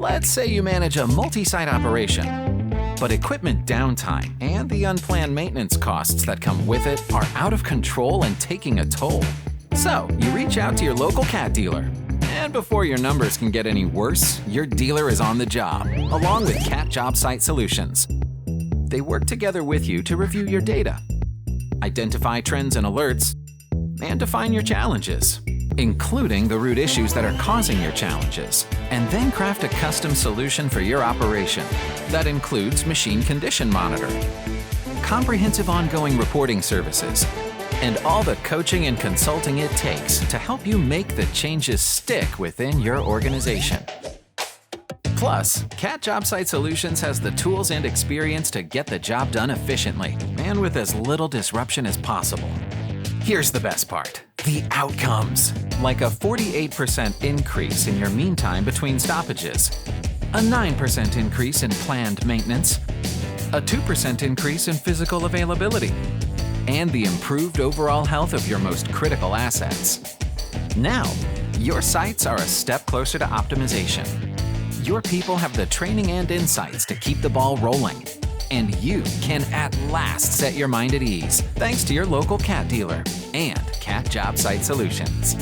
Let's say you manage a multi-site operation, but equipment downtime and the unplanned maintenance costs that come with it are out of control and taking a toll. So, you reach out to your local cat dealer. And before your numbers can get any worse, your dealer is on the job, along with Cat Job Site Solutions. They work together with you to review your data, identify trends and alerts, and define your challenges, including the root issues that are causing your challenges, and then craft a custom solution for your operation that includes machine condition monitoring, comprehensive ongoing reporting services, and all the coaching and consulting it takes to help you make the changes stick within your organization. Plus, Cat Job Site Solutions has the tools and experience to get the job done efficiently and with as little disruption as possible. Here's the best part: the outcomes, like a 48% increase in your mean time between stoppages, a 9% increase in planned maintenance, a 2% increase in physical availability, and the improved overall health of your most critical assets. Now, your sites are a step closer to optimization. Your people have the training and insights to keep the ball rolling. And you can at last set your mind at ease thanks to your local cat dealer and Cat Job Site Solutions.